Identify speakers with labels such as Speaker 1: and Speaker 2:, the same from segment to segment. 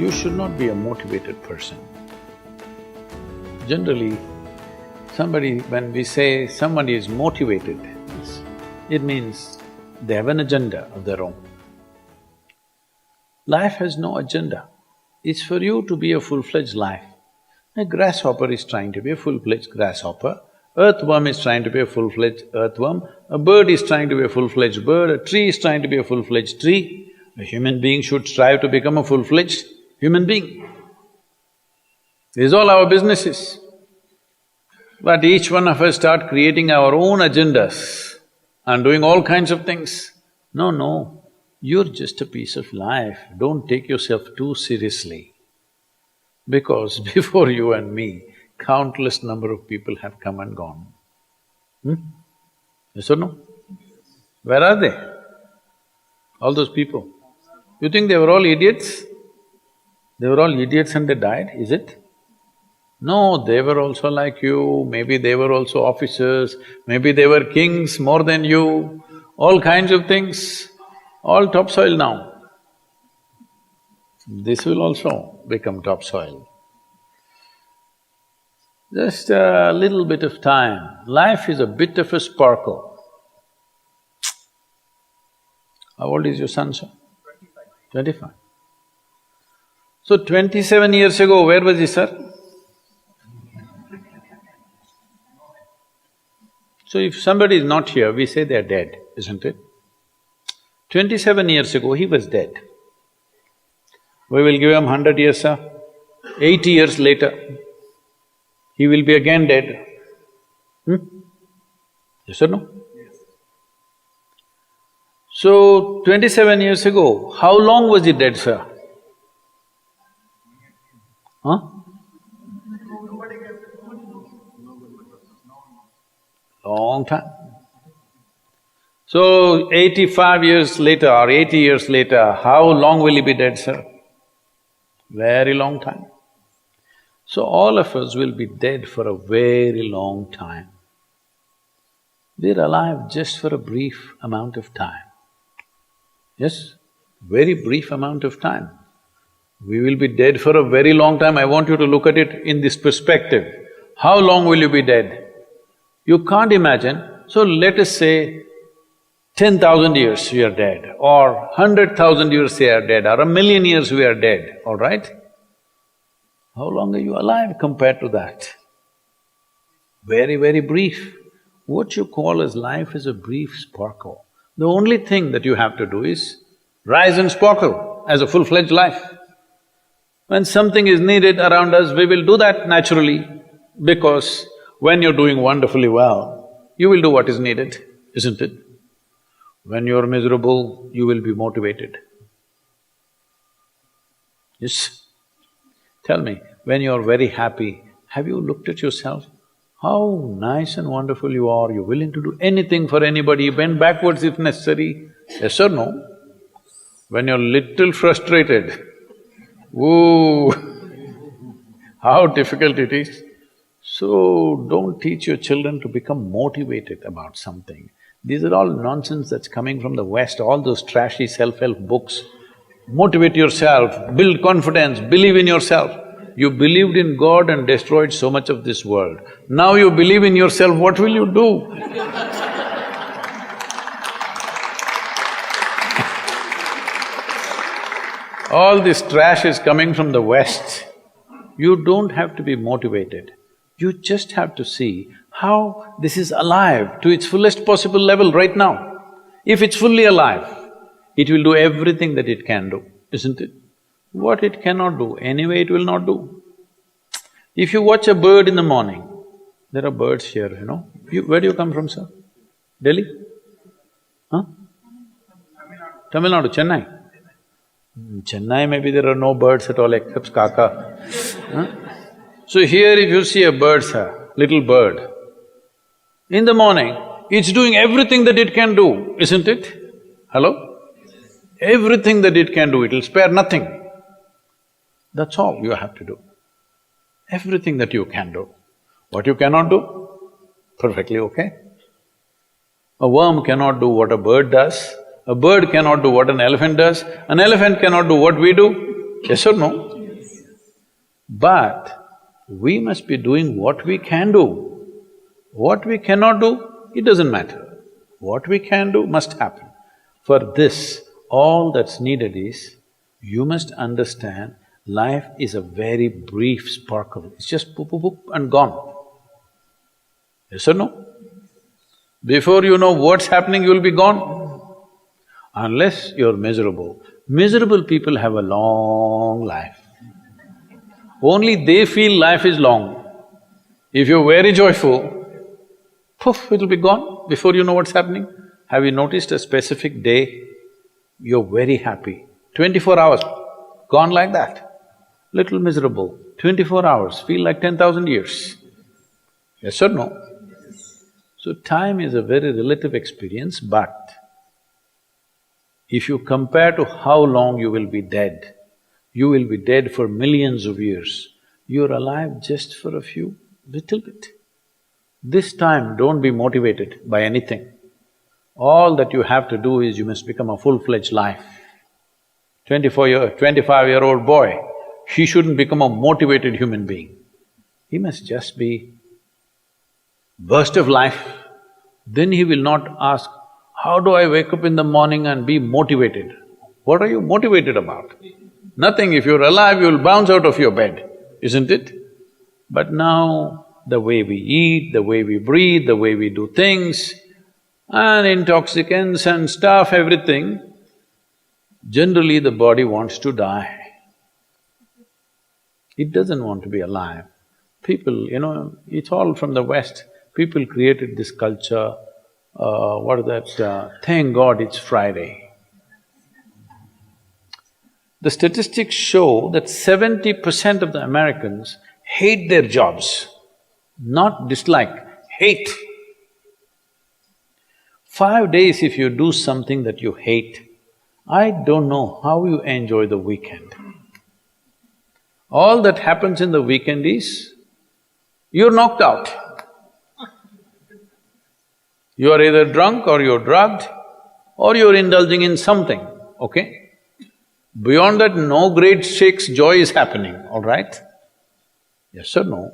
Speaker 1: You should not be a motivated person. Generally, when we say somebody is motivated, it means they have an agenda of their own. Life has no agenda. It's for you to be a full-fledged life. A grasshopper is trying to be a full-fledged grasshopper, earthworm is trying to be a full-fledged earthworm, a bird is trying to be a full-fledged bird, a tree is trying to be a full-fledged tree. A human being should strive to become a full-fledged human being. This is all our business is. But each one of us start creating our own agendas and doing all kinds of things. No, you're just a piece of life, don't take yourself too seriously. Because before you and me, countless number of people have come and gone. Yes or no? Where are they? All those people. You think they were all idiots? They were all idiots and they died, is it? No, they were also like you, maybe they were also officers, maybe they were kings more than you, all kinds of things, all topsoil now. This will also become topsoil. Just a little bit of time. Life is a bit of a sparkle. How old is your son, sir? 25. So 27 years ago, where was he, sir? So if somebody is not here, we say they are dead, isn't it? 27 years ago, he was dead. We will give him 100 years, sir. 80 years later, he will be again dead. Yes or no? Yes. So, 27 years ago, how long was he dead, sir? Huh? Long time. So, 85 years later or 80 years later, how long will he be dead, sir? Very long time. So all of us will be dead for a very long time. We're alive just for a brief amount of time. Yes, very brief amount of time. We will be dead for a very long time. I want you to look at it in this perspective. How long will you be dead? You can't imagine. So let us say 10,000 years we are dead, or 100,000 years we are dead, or 1,000,000 years we are dead, all right? How long are you alive compared to that? Very, very brief. What you call as life is a brief sparkle. The only thing that you have to do is rise and sparkle as a full-fledged life. When something is needed around us, we will do that naturally, because when you're doing wonderfully well, you will do what is needed, isn't it? When you're miserable, you will be motivated. Yes? Tell me, when you're very happy, have you looked at yourself? How nice and wonderful you are, you're willing to do anything for anybody, bend backwards if necessary. Yes or no? When you're little frustrated, ooh, how difficult it is. So, don't teach your children to become motivated about something. These are all nonsense that's coming from the West, all those trashy self-help books. Motivate yourself, build confidence, believe in yourself. You believed in God and destroyed so much of this world. Now you believe in yourself, what will you do? All this trash is coming from the West. You don't have to be motivated. You just have to see how this is alive to its fullest possible level right now. If it's fully alive, it will do everything that it can do, isn't it? What it cannot do, anyway it will not do. If you watch a bird in the morning, there are birds here, you know. Where do you come from, sir? Delhi? Huh? Tamil Nadu, Chennai? Chennai, maybe there are no birds at all except kaka. Huh? So here if you see a bird, sir, little bird, in the morning, it's doing everything that it can do, isn't it? Hello? Everything that it can do, it'll spare nothing. That's all you have to do. Everything that you can do. What you cannot do, perfectly okay. A worm cannot do what a bird does, a bird cannot do what an elephant does, an elephant cannot do what we do, yes or no? But we must be doing what we can do. What we cannot do, it doesn't matter. What we can do must happen. For this, all that's needed is, you must understand life is a very brief sparkle. It's just poop, poop, poop and gone. Yes or no? Before you know what's happening, you'll be gone. Unless you're miserable. Miserable people have a long life. Only they feel life is long. If you're very joyful, poof, it'll be gone before you know what's happening. Have you noticed a specific day, you're very happy, 24 hours, gone like that. Little miserable, 24 hours, feel like 10,000 years. Yes or no? So time is a very relative experience, but if you compare to how long you will be dead, you will be dead for millions of years. You're alive just for a few, little bit. This time, don't be motivated by anything. All that you have to do is you must become a full-fledged life. 25-year-old boy, he shouldn't become a motivated human being. He must just be burst of life. Then he will not ask, how do I wake up in the morning and be motivated? What are you motivated about? Nothing. If you're alive, you'll bounce out of your bed, isn't it? But now, the way we eat, the way we breathe, the way we do things, and intoxicants and stuff, everything, generally the body wants to die. It doesn't want to be alive. People, it's all from the West. People created this culture, thank God it's Friday. The statistics show that 70% of the Americans hate their jobs, not dislike, hate. 5 days if you do something that you hate, I don't know how you enjoy the weekend. All that happens in the weekend is, you're knocked out. You are either drunk or you're drugged or you're indulging in something, okay? Beyond that, no great shakes joy is happening, all right? Yes or no?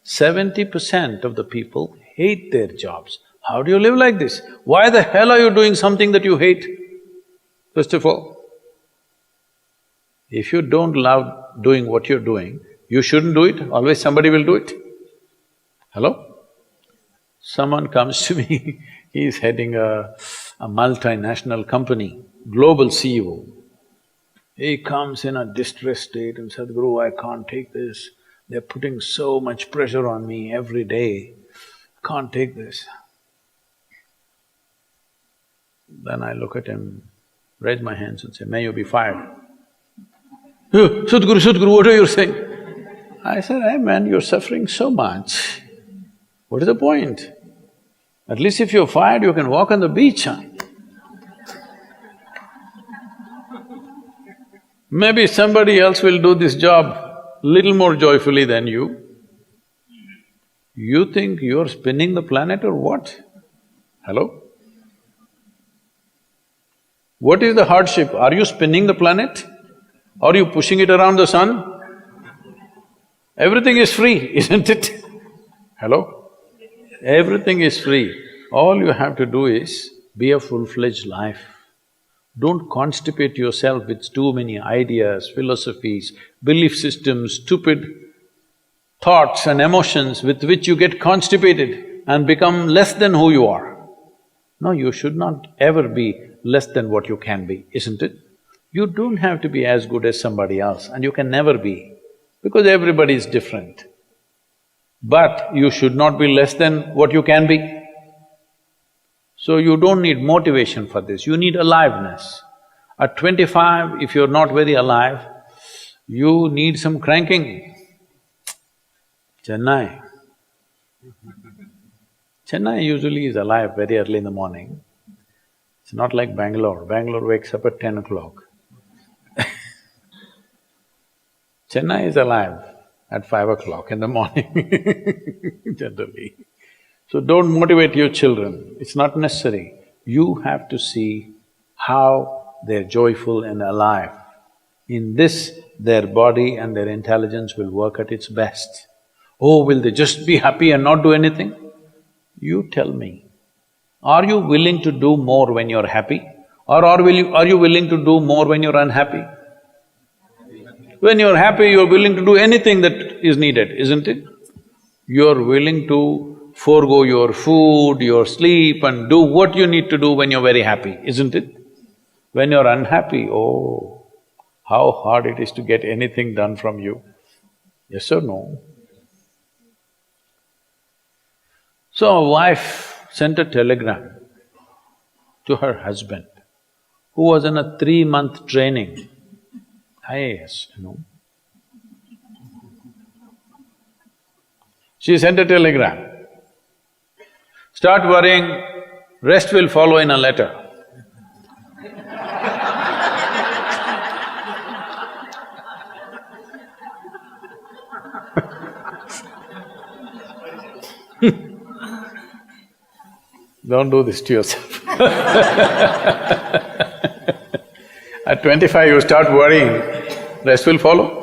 Speaker 1: 70% of the people hate their jobs. How do you live like this? Why the hell are you doing something that you hate? First of all, if you don't love doing what you're doing, you shouldn't do it, always somebody will do it. Hello? Someone comes to me, he's heading a multinational company, global CEO. He comes in a distressed state and said, Sadhguru, I can't take this. They're putting so much pressure on me every day, can't take this. Then I look at him, raise my hands and say, may you be fired. Sadhguru, what are you saying? I said, hey man, you're suffering so much. What is the point? At least if you're fired, you can walk on the beach, huh? Maybe somebody else will do this job little more joyfully than you. You think you're spinning the planet or what? Hello? What is the hardship? Are you spinning the planet? Are you pushing it around the sun? Everything is free, isn't it? Hello? Everything is free. All you have to do is be a full-fledged life. Don't constipate yourself with too many ideas, philosophies, belief systems, stupid thoughts and emotions with which you get constipated and become less than who you are. No, you should not ever be less than what you can be, isn't it? You don't have to be as good as somebody else and you can never be, because everybody is different. But you should not be less than what you can be. So you don't need motivation for this, you need aliveness. At 25, if you're not very alive, you need some cranking. Chennai. Chennai usually is alive very early in the morning. It's not like Bangalore. Bangalore wakes up at 10 o'clock. Chennai is alive at 5 o'clock in the morning, generally. So don't motivate your children, it's not necessary. You have to see how they're joyful and alive. In this, their body and their intelligence will work at its best. Oh, will they just be happy and not do anything? You tell me, are you willing to do more when you're happy? Or are you willing to do more when you're unhappy? When you're happy, you're willing to do anything that is needed, isn't it? You're willing to forego your food, your sleep and do what you need to do when you're very happy, isn't it? When you're unhappy, oh, how hard it is to get anything done from you. Yes or no? So a wife sent a telegram to her husband, who was in a 3-month training, IAS, She sent a telegram, start worrying, rest will follow in a letter. Don't do this to yourself. At 25 you start worrying, rest will follow.